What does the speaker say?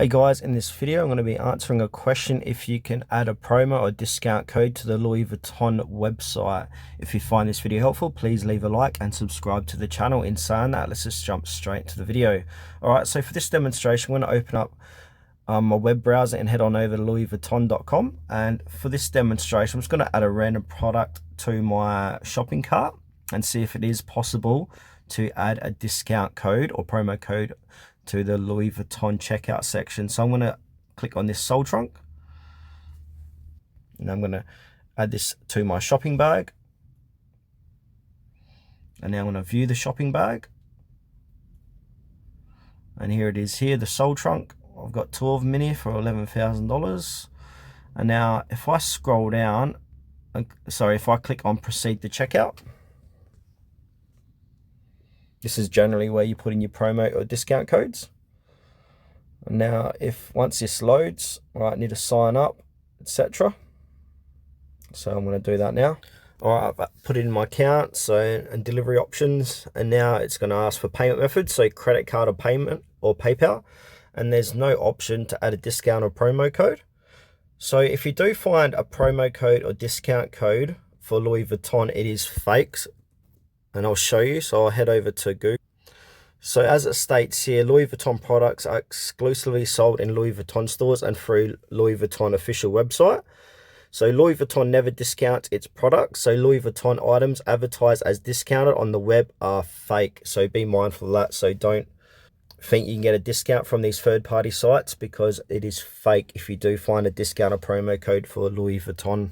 Hey guys, in this video I'm going to be answering a question if you can add a promo or discount code to the Louis Vuitton website. If you find this video helpful, please leave a like and subscribe to the channel. In saying that, let's just jump straight to the video. Alright, so for this demonstration I'm going to open up my web browser and head on over to louisvuitton.com, and for this demonstration I'm just going to add a random product to my shopping cart and see if it is possible to add a discount code or promo code to the Louis Vuitton checkout section. So I'm going to click on this sole trunk and I'm going to add this to my shopping bag, and now I'm going to view the shopping bag, and here it is here, the sole trunk. I've got 2 of them in here for $11,000. And now if I scroll down, if I click on proceed to checkout, this is generally where you put in your promo or discount codes. And now once this loads, I need to sign up, etc. So I'm going to do that now. Alright, I've put it in my account, and delivery options, and now it's going to ask for payment method, so credit card or payment or PayPal, and there's no option to add a discount or promo code. So if you do find a promo code or discount code for Louis Vuitton, it is fake, and I'll show you. So I'll head over to Google. So as it states here, Louis Vuitton products are exclusively sold in Louis Vuitton stores and through Louis Vuitton official website. So Louis Vuitton never discounts its products. So Louis Vuitton items advertised as discounted on the web are fake. So be mindful of that. So don't think you can get a discount from these third-party sites, because it is fake if you do find a discount or promo code for Louis Vuitton.